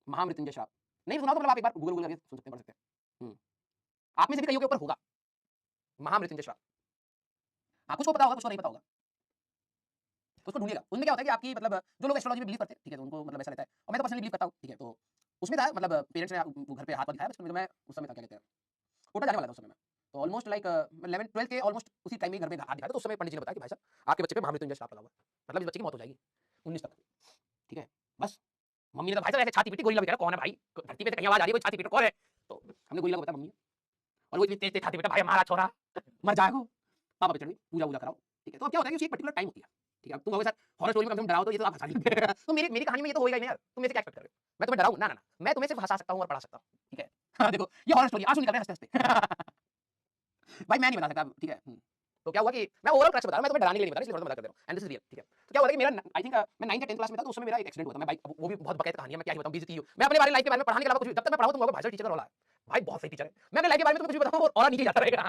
महामृत्युंजय श्राप। नहीं सुना तो मतलब आप एक बार गूगल करके सुन सकते हैं, पढ़ सकते हैं। आप में से भी कईयों के ऊपर होगा महामृत्युंजय श्राप। हाँ, कुछ को पता होगा, कुछ को नहीं पता होगा, तो उसको ढूंढिएगा। उसमें क्या होता है कि आपकी मतलब जो लोग एस्ट्रोलॉजी में बिलीव करते हैं, ठीक है, तो उनको मतलब ऐसा रहता है, और मैं तो पर्सनली बिलीव करता हूँ, ठीक है, तो उसमें था मतलब पेरेंट्स ने घर पे हाथ दिखाया, बस मैं उस समय था, क्या कहते हैं, कोटा जाने वाला था उस समय में, तो ऑलमोस्ट लाइक 11th 12th के ऑलमोस्ट उसी टाइम में घर में हाथ दिखाया, तो उस समय पंडित जी ने बताया कि भाई साहब आपके बच्चे पे महामृत्युंजय श्राप लगा हुआ है, मतलब इस बच्चे की मौत हो जाएगी 19 तक, ठीक है। बस मम्मी ने तो भाई साहब ऐसे छाती पीटी, गोरिल्ला भी कह रहा कौन है भाई, धरती पे से कहीं आवाज आ रही है, कोई छाती पीट कौन है, तो हमने गोरिल्ला को बताया मम्मी, और वो इतनी तेज तेज छाती पीटा, भाई हमारा छोरा मर जाएगा, पापा पे चढ़ गई, पूजा वूजा कराओ, ठीक है। तो अब क्या होता है कि उसकी एक पर्टिकुलर टाइम होती है, ठीक है। अब तुम कहोगे सर हॉरर स्टोरी में कम से कम डराओ, तो ये तो आप हंसा नहीं तो मेरी मेरी कहानी में ये तो होएगा ही नहीं यार, तुम मेरे से क्या एक्सपेक्ट कर रहे हो, मैं तुम्हें डराऊं ना ना ना, मैं तुम्हें सिर्फ हंसा सकता हूं और पढ़ा सकता हूं, ठीक है। हाँ देखो ये हॉरर स्टोरी, आंसू निकल रहे हैं हंसते हंसते भाई मैं नहीं बता सकता, ठीक है। तो क्या हुआ कि मैं ओवरऑल क्रक्स बता रहा हूं, मैं तुम्हें डराने के लिए नहीं बता रहा, इसलिए थोड़ा मजाक कर दे रहा हूं, एंड दिस इज रियल, ठीक है। तो क्या हुआ कि मेरा आई थिंक मैं 9th या 10th क्लास में था, तो उस समय मेरा एक एक्सीडेंट हुआ था, मैं बाइक, वो भी बहुत बकैत कहानी है, मैं क्या ही बताऊं, बेइज्जती हुई, मैं अपने बारे लाइफ के बारे में पढ़ाने के अलावा कुछ भी, जब तक मैं पढ़ाऊं तुम लोगों को भाई साहब टीचर का रोला है, भाई बहुत सही टीचर है, मैं अपने लाइफ के बारे में तुम्हें कुछ भी बताऊं और नीचे जाता रहेगा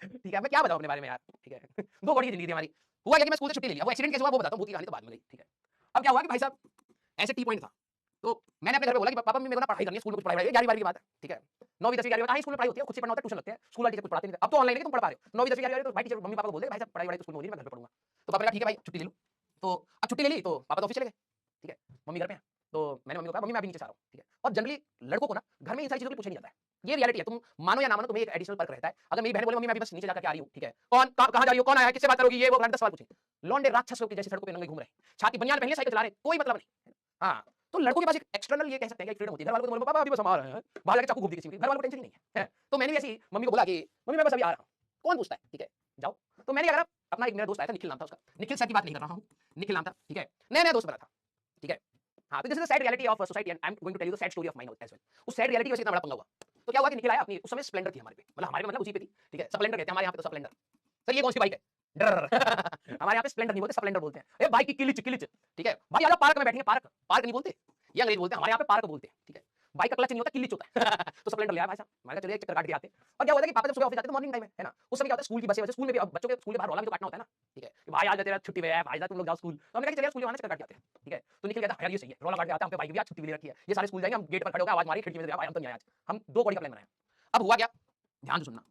ठीक है। मैं क्या बताऊं अपने बारे में यार, ठीक है दो बड़ी जिंदगी थी हमारी। हुआ क्या कि मैं स्कूल से छुट्टी ले लिया, वो एक्सीडेंट कैसे हुआ वो बताता हूं, भूत की कहानी तो बाद में गई, ठीक है। अब क्या हुआ कि भाई साहब ऐसे टी पॉइंट था, तो मैंने अपने घर पे बोला कि पापा मेरे को ना पढ़ाई करनी है, स्कूल में कुछ पढ़ाई, 11वीं 12वीं की बात है, ठीक है। 9वीं 10वीं 11वीं स्कूल में पढ़ाई होती है, खुद से पढ़ना होता है, ट्यूशन लगते हैं, स्कूल वाले टीचर कुछ पढ़ाते नहीं थे, अब तो ऑनलाइन है, तुम पढ़ पा रहे हो 9वीं 10वीं 11वीं, तो भाई टीचर मम्मी पापा को बोल दे भाई साहब पढ़ाई वढ़ाई तो स्कूल में हो रही है, मैं घर पे पढ़ूंगा, तो पापा ने कहा ठीक है भाई छुट्टी ले लो, तो अब छुट्टी ले ली, तो पापा तो ऑफिस चले गए, ठीक है, मम्मी घर पे हैं, तो मैंने मम्मी को कहा मम्मी मैं अभी नीचे से आ रहा हूँ, ठीक है। और जनरली लड़कों को ना घर में इन सारी चीजों के पूछा नहीं जाता है, ये रियलिटी है, तुम मानो या ना मानो, तुम्हें एक एडिशनल पर्क रहता है। अगर मेरी बहन बोले मम्मी मैं अभी बस नीचे जाकर आ रही हूँ, ठीक है, कौन कहां जा रही हो, कौन आया है, किससे बात करोगी, ये वो 10 सवाल पूछेंगे, लौंडे राक्षसों के जैसे सड़कों पे नंगे घूम रहे हैं, छाती बनियान पहन लिए साइकिल चला रहे, कोई मतलब नहीं। हाँ, तो लड़कों के पास एक एक्सटर्नल ये कह सकते हैं कि फ्रीडम होती है, घर वालों को बोलो पापा अभी बस हम आ रहे हैं, बाहर जाके चाकू घूम दी किसी की, घर वालों को टेंशन ही नहीं है। तो मैंने भी ऐसी मम्मी को बोला कि मम्मी मैं बस अभी आ रहा हूँ, कौन पूछता है, ठीक है जाओ। तो मैंने अगर अपना एक मेरा दोस्त आया था, निखिल नाम था उसका, निखिल सर की बात नहीं कर रहा हूँ, निखिल नाम था, ठीक है, नया नया दोस्त बना था, ठीक है। हाँ, तो this is the sad reality of society and I am going to tell you the sad story of mine as well. उस सैड रियलिटी वैसे इतना बड़ा पंगा हुआ, तो क्या हुआ कि निखिल आया अपनी, उस समय स्प्लेंडर थी हमारे पे, मतलब हमारे पे मतलब उसी पे थी, ठीक है, स्प्लेंडर कहते हैं हमारे यहाँ पे, तो स्प्लेंडर सर ये कौन सी बाइक है, डर हमारे यहाँ पे स्प्लेंडर नहीं बोलते, स्प्लेंडर बोलते हैं, ए बाइक की किलिच किलिच, ठीक है भाई, आजा पार्क में बैठेंगे, पार्क पार्क नहीं बोलते, ये अंग्रेज बोलते हैं, हमारे यहाँ पे पार्क बोलते हैं, ठीक है। बाइक का क्लच नहीं होता, किलिच होता है तो स्प्लेंडर ले आया भाई साहब, मैंने कहा चलिए एक चक्कर काट के आते हैं। और क्या होता है कि पापा जब सुबह ऑफिस जाते हैं तो मॉर्निंग टाइम है ना, उस समय क्या होता है स्कूल की बसें, स्कूल में भी अब बच्चों के स्कूल के बाहर रोला भी तो काटना होता है ना, ठीक है, कि भाई आज तेरा छुट्टी पे है भाई, तुम लोग जाओ स्कूल, तो हमने कहा चलिए स्कूल जाना, चक्कर काट के आते हैं, ठीक है। तो निकल गया था यार ये सही है, रोला काट के आते हैं, हम पे बाइक भी आज छुट्टी भी ले रखी है, ये सारे स्कूल जाएंगे, हम गेट पर खड़े होकर आवाज मारी खिड़की में से, भाई हम तो नहीं आए आज, हम 2 कौड़ी का प्लान बनाया। अब हुआ क्या, ध्यान से सुनना,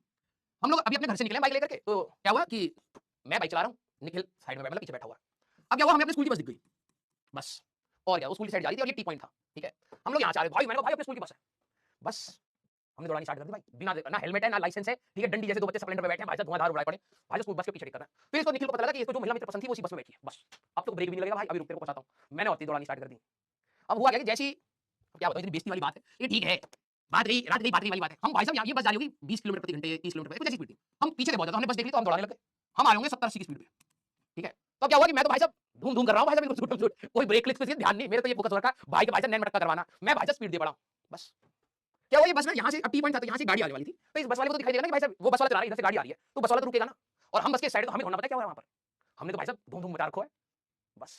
हम लोग अभी अपने घर से निकले बाइक लेकर के, तो क्या हुआ कि मैं बाइक चला रहा हूँ, निखिल साइड में मतलब पीछे बैठा हुआ है। अब क्या हुआ हमें अपने स्कूल की बस दिख गई, बस, और क्या वो स्कूल की साइड जा रही थी और ये टी पॉइंट था, ठीक है। हम लोग यहाँ से आ रहे भाई, मैंने कहा भाई अपने स्कूल की बस है, बस हमने दौड़ानी स्टार्ट कर दी भाई, बिना ना हेलमेट है ना लाइसेंस है, ठीक है, डंडी जैसे 2 बच्चे स्प्लेंडर पे बैठे हैं भाई साहब, धुआंधार उड़ाए पड़े, भाई साहब बस के पीछे कर रहा है। फिर इसको निखिल को पता लगा कि इसको जो महिला मित्र पसंद थी वो उसी बस में बैठी है, बस अब तो ब्रेक भी नहीं लगेगा भाई, अभी रुक तेरे को पहुंचाता हूं, मैंने और तेज दौड़ानी स्टार्ट कर दी। अब हुआ क्या कि जैसी क्या बताऊं, इतनी बेइज्जती वाली बात है ये, ठीक है, बात रही रात रही बात रही वाली बात है, हम भाई साहब ये बस जा रही होगी 20 किलोमीटर प्रति घंटे, 30 किलोमीटर कुछ ऐसी स्पीड थी, हम पीछे से बहुत ज्यादा, हमने बस देख ली तो हम दौड़ाने लगे, हम आ रहे होंगे 70-80 की स्पीड पे, ठीक है। तो क्या हुआ कि मैं तो भाई साहब धूम धूम कर रहा हूँ भाई साहब, बिल्कुल छूट कोई ब्रेक क्लिक पे ध्यान नहीं, मेरे तो ये फोकस हो रखा भाई के भाई साहब नैन मटका करवाना, मैं भाई साहब स्पीड दे पड़ा बस। क्या हुआ ये बस में यहाँ से अब टी पॉइंट था, तो यहाँ से गाड़ी आने वाली थी, तो इस बस वाले को तो दिखाई देगा ना कि भाई साहब वो बस वाला चला रहा है, इधर से गाड़ी आ रही है, तो बस वाला तो रुकेगा ना, और हम बस के साइड, तो हमें ढूंढना पता है क्या हो रहा है वहां पर, हमने तो भाई साहब धूम धूम मचा रखो है बस।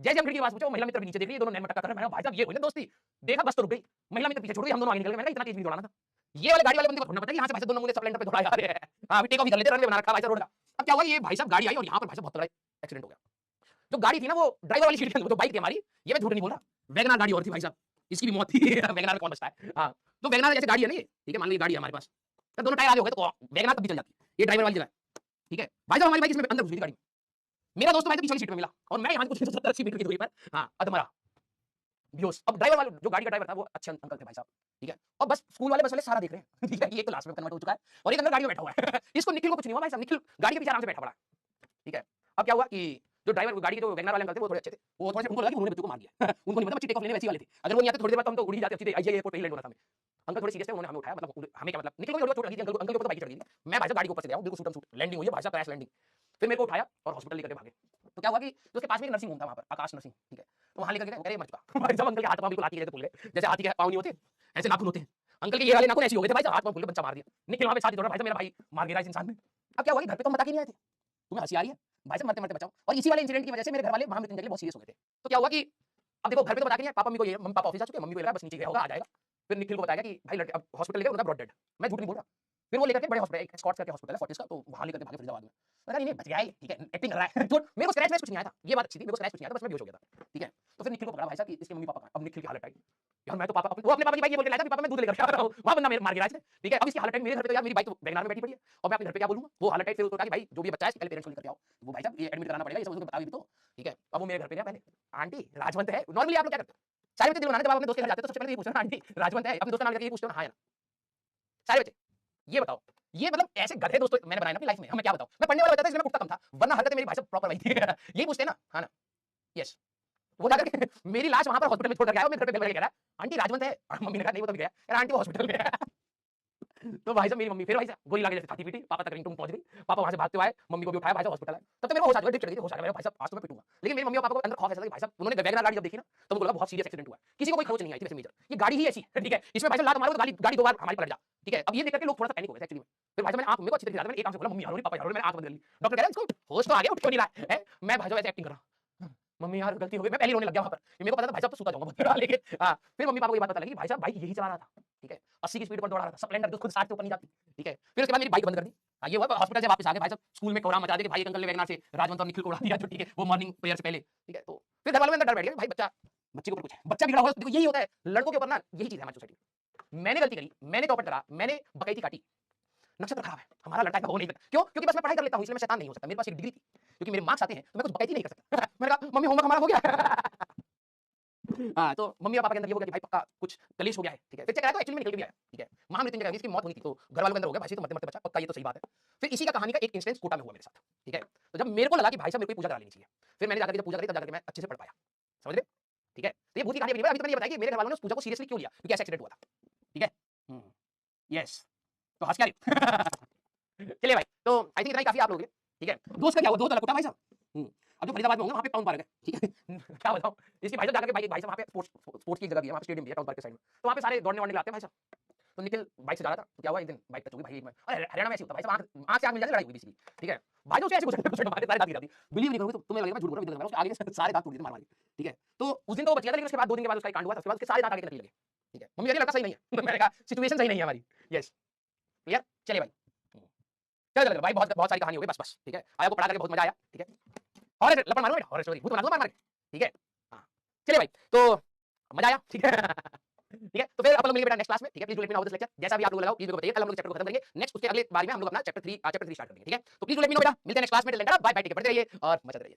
जैसे हम खिड़की के पास पहुंचे, महिला मित्र भी नीचे देख रही है, दोनों नैन मटका कर रहे हैं, मैंने भाई साहब ये हुई ना दोस्ती, देखा बस तो रुक गई, महिला मित्र पीछे छोड़ गई, हम दोनों आगे निकल गए, मैंने इतना तेज नहीं दौड़ाना था, ये वाले गाड़ी वाले बंदे को ढूंढना पता है कि यहाँ से भाई साहब दोनों मुझे स्प्लेंडर पे दौड़ा जा रहे हैं, हाँ अभी टेक ऑफ कर लेते, रनवे बना रखा भाई साहब रोड का। अब क्या हुआ ये भाई साहब गाड़ी आई और यहाँ पर भाई साहब बहुत बड़ा एक्सीडेंट हो गया, जो गाड़ी थी ना वो ड्राइवर वाली सीट के अंदर, जो बाइक थी हमारी, ये मैं झूठ नहीं बोल रहा, वैगनआर गाड़ी और थी भाई साहब, इसकी भी मौत थी वैगनआर में कौन बचता है, हाँ तो वैगनआर जैसे गाड़ी है ना ये, ठीक है, मान लीजिए गाड़ी है हमारे पास, तो दोनों टायर आगे हो गए तो वैगनआर तब भी चल जाती है, ये ड्राइवर वाली जगह, ठीक है भाई साहब, हमारी बाइक इसमें अंदर घुस गई गाड़ी में, मेरा दोस्त भाई तो पीछे वाली सीट में मिला, और मैं यहाँ कुछ 70-80 मीटर की दूरी पर, हाँ अधमरा बेहोश। अब ड्राइवर वाला जो गाड़ी का ड्राइवर था वो अच्छे अंकल थे भाई साहब, ठीक है, और बस स्कूल वाले बस वाले सारा देख रहे हैं ठीक है, ये तो लास्ट में कन्वर्ट हो चुका है और एक अंदर गाड़ी में बैठा हुआ है इसको निखिल को कुछ नहीं हुआ भाई साहब, निखिल गाड़ी के पीछे आराम से बैठा पड़ा, ठीक है। अब क्या हुआ कि जो ड्राइवर गाड़ी के जो वैगनआर वाले अंकल थे वो थोड़े अच्छे थे, वो थोड़े से उनको लगा कि उन्होंने बच्चों को मार दिया उनको नहीं पता बच्चे टेक ऑफ लेने वैसे ही वाले थे, अगर वो नहीं आते थोड़ी देर बाद तो हम तो उड़ ही जाते, सीधे आईजीआई एयरपोर्ट पे ही लैंड होना था हमें। अंकल थोड़े सीरियस थे, उन्होंने हमें उठाया, मतलब हमें क्या मतलब निखिल को थोड़ी चोट लगी थी, अंकल के ऊपर तो बाइक चढ़ गई थी, मैं भाई साहब गाड़ी के ऊपर से गया हूं, बिल्कुल सूटम सूट लैंडिंग हुई है भाई साहब, क्रैश लैंडिंग। फिर मेरे को उठाया और हॉस्पिटल लेकर के भागे, तो क्या हुआ कि तो उसके पास में एक नर्सिंग होम था वहां पर, आकाश नर्सिंग, ठीक है, तो वहां लेकर गए, कह रहे मर चुका भाई साहब, अंकल के हाथ पांव बिल्कुल हाथी जैसे फूल गए, जैसे हाथी के पांव नहीं होते ऐसे नाखून होते हैं, अंकल के ये वाले नाखून ऐसे हो गए थे भाई साहब, हाथ पांव फूल गए, बच्चा मार दिया। निखिल वहां पे साथ ही दौड़ा, भाई साहब मेरा भाई मार गिरा इस इंसान ने। अब क्या हुआ कि घर पे तो हम बता के नहीं आए थे, तुम्हें हंसी आ रही है भाई साहब, मरते मरते बचाओ, और इसी वाले इंसिडेंट की वजह से मेरे घर वाले महामृत्युंजय के लिए बहुत सीरियस हो गए थे। तो क्या हुआ कि अब देखो घर पे तो बता के नहीं आए, पापा मम्मी को ये, मम्मी पापा ऑफिस जा चुके हैं, मम्मी को लगा बस नीचे गया होगा आ जाएगा, फिर निखिल को बताया कि भाई अब हॉस्पिटल ले गए, उनका ब्रॉड डेड, मैं झूठ नहीं बोल रहा। फिर वो लेकर के बड़े हॉस्पिटल, एक स्कॉट्स करके हॉस्पिटल है फोर्टिस का, तो वहां लेकर के भागे फरीदाबाद में, मैंने कहा नहीं बच गया है, ठीक है, एक्टिंग कर रहा है झूठ, मेरे को स्क्रैच वैच कुछ नहीं आया था, ये बात अच्छी थी, मेरे को स्क्रैच कुछ नहीं आया था, बस मैं बेहोश हो गया था, ठीक है। तो फिर निखिल को पकड़ा भाई साहब कि इसके मम्मी पापा कहां, अब निखिल की हालत आई, यार मैं तो पापा वो अपने पापा की बाइक ये बोल के लाया था कि पापा मैं दूध लेकर आ रहा हूँ, वहां बंदा मार गिरा। ठीक है, अब इसकी हालत टाइट मेरे घर पे, तो यार मेरी बाइक तो वैगनआर में बैठी पड़ी है और मैं अपने घर पे क्या बोलूंगा। वो हालत टाइट फिर उसको कहा कि भाई जो भी बच्चा है इसके पहले पेरेंट्स को लेकर आओ, वो भाई साहब ये एडमिट कराना पड़ेगा, ये सब उसको बताओ भी तो। ठीक है, अब वो मेरे घर पे गया पहले, आंटी राजवंत है। नॉर्मली आप लोग क्या करते हो, सारे बच्चे दिल बनाने जब आप अपने दोस्त के घर जाते हो तो सबसे पहले ये पूछते हो ना, आंटी राजवंत है, अपने दोस्त का नाम लेकर ये पूछते हो ना, हाँ या ना। सारे बच्चे ये बताओ, ये मतलब ऐसे गधे दोस्त मैंने बनाए ना अपनी लाइफ में, मैं क्या बताऊं। मैं पढ़ने वाला बच्चा था इसलिए मैं कुत्ता कम था, वरना हरकतें मेरी भाई साहब प्रॉपर वही थी। यही पूछते हैं ना, हाँ ना, यस। वो जाकर के मेरी लाश वहां पर हॉस्पिटल में छोड़ कर आया, मेरे घर पे बेल बजा के कह रहा है आंटी राजवंत है। मम्मी ने कहा नहीं वो तो गया यार, आंटी वो हॉस्पिटल में है। तो भाई साहब मेरी मम्मी फिर भाई साहब गोली लाके जैसे खाती पीटी, पापा तक रिंगटोन पहुंच गई, पापा वहां से भागते हुए आए, मम्मी को भी उठाया, भाई साहब हॉस्पिटल आए। तब तक मेरे को होश आ गया, ड्रिप चढ़ गई थी, होश आ गया, भाई साहब आज तो मैं पिटूंगा। लेकिन मेरी मम्मी और पापा को अंदर खौफ ऐसा था कि भाई साहब उन्होंने वैगनआर गाड़ी जब देखी ना तो उनको लगा बहुत सीरियस एक्सीडेंट हुआ है, किसी को कोई खरोच नहीं आई थी वैसे मेजर, ये गाड़ी ही ऐसी है। ठीक है, इसमें भाई साहब लात मारो तो गाड़ी दो बार हमारी पलट जा। ठीक है, अब ये देख करके लोग थोड़ा सा पैनिक हो गए एक्चुअली में। फिर भाई साहब मैंने आंख मेरे को अच्छी तरह से, मैंने एक आंख से बोला मम्मी यार पापा यार, मैंने आंख बंद कर ली। डॉक्टर कह रहा है इसको होश तो आ गया, उठ क्यों नहीं रहा है। मैं भाई साहब ऐसे एक्टिंग कर रहा, मम्मी यार गलती हो गई, मैं पहले रोने लग गया वहां पर। मेरे को पता था भाई साहब तो सूता जाऊंगा बहुत। लेकिन हां, फिर मम्मी पापा को ये बात पता लगी भाई साहब बाइक यही चला रहा था। ठीक है, 80 की स्पीड पर दौड़ा रहा था, स्प्लेंडर जो खुद 60 से ऊपर नहीं जाती। ठीक है, फिर उसके बाद मेरी बाइक बंद कर दी। ये हुआ हॉस्पिटल से वापस आ गए भाई साहब, स्कूल में कोहराम मचा दिया कि भाई एक अंकल ने वैगनआर से राजवंत और निखिल को उड़ा दिया जो। ठीक है, वो मॉर्निंग प्रेयर से पहले। ठीक है, तो फिर घर वालों में अंदर डर बैठ गया भाई बच्चे के ऊपर कुछ है, बच्चा बिगड़ा हुआ है। देखो यही होता है लड़कों के ऊपर ना, यही चीज है हमारी सोसाइटी में। मैंने गलती करी, मैंने चौपट करा, मैंने बकैती काटी, नक्षत्र खराब है हमारा, लड़का का वो नहीं सकता। क्यों? क्योंकि बस मैं पढ़ाई कर लेता हूं इसलिए मैं शैतान नहीं हो सकता। मेरे पास एक डिग्री थी, क्योंकि मेरे मार्क्स आते हैं तो मैं कुछ बकैती नहीं कर सकता। मैंने कहा मम्मी होमवर्क हमारा हो गया। हाँ, तो मम्मी और पापा के अंदर ये हो गया कि भाई पक्का कुछ कलेश हो गया है। ठीक है, फिर चेक कराया तो एक्चुअली में निकल के भी आया। ठीक है, महामृत्युंजय इसकी मौत होनी थी, तो घर वालों के अंदर हो गया भाई से तो मरते मरते बचा, पक्का ये तो सही बात है। फिर इसी का कहानी का एक इंस्टेंस कोटा में हुआ मेरे साथ। ठीक है, तो जब मेरे को लगा कि भाई साहब मेरे को पूजा करा लेनी चाहिए, फिर मैंने जाकर के जब पूजा करी तब जाकर के मैं अच्छे से पढ़ पाया। समझ रहे? ठीक है, तो ये भूत की कहानी अभी तो मैंने ये बताया कि मेरे घर वालों ने उस पूजा को सीरियसली क्यों लिया, क्योंकि ऐसा एक्सीडेंट हुआ था। ठीक है, यस, तो हंस क्या रहे हो? चलिए भाई, तो आई थिंक इतना ही काफी आप लोग हैं। ठीक है, दोस्त का क्या हुआ, दोस्त अलग कुटा भाई साहब। अब जो फरीदाबाद में होंगे वहाँ पे टाउन पार्क है। ठीक है, क्या बताऊँ, इसकी भाई साहब जाकर के भाई साहब वहाँ पे स्पोर्ट्स की जगह भी है, वहाँ पे स्टेडियम भी है टाउन पार्क के साइड में, तो वहाँ पे सारे दौड़ने वाड़ने आते हैं भाई साहब। तो निखिल बाइक से जा रहा था, तो क्या हुआ एक दिन बाइक टच हो गई भाई, अरे हरियाणा में ऐसे होता है भाई साहब, आँख से आँख मिल जाती, लड़ाई हुई बेसिकली। ठीक है, भाई जो ऐसे घुस मारे, सारे दांत गिरा दी। बिलीव नहीं करोगे तो तुम्हें लगेगा मैं झूठ बोल रहा हूँ, उसके आगे से सारे दांत टूट दिए मार मार के। ठीक है, तो उस दिन तो वो बच गया था, लेकिन उसके बाद 2 दिन के बाद उसका कांड हुआ था, उसके बाद उसके सारे दांत आगे तक लगे। ठीक है, मम्मी कह रही लड़का सही नहीं है। मैंने कहा सिचुएशन सही नहीं है हमारी। यस, क्लियर, चलिए भाई, चलो भाई, बहुत बहुत सारी कहानी हो गई, बस। ठीक है, आया को पढ़ा करके बहुत मजा आया। ठीक है, हॉरर लपड़ मारो बेटा, हॉरर स्टोरी भूत बना दूं मार के। ठीक है, हां, चलिए भाई, तो मजा आया। ठीक है। ठीक है, तो फिर अपन लोग मिलेंगे बेटा नेक्स्ट क्लास में। ठीक है, please do let me know how this lecture, जैसा भी आप लोगों को लगा प्लीज मेरे को बताइए, कल हम लोग चैप्टर को खत्म करेंगे। नेक्स्ट उसके अगले बारी में हम लोग अपना चैप्टर 3 स्टार्ट करेंगे। ठीक है, तो please do let me know बेटा, मिलते हैं नेक्स्ट क्लास में, till then bye bye, take care, पढ़ते रहिए और मजा रहिए।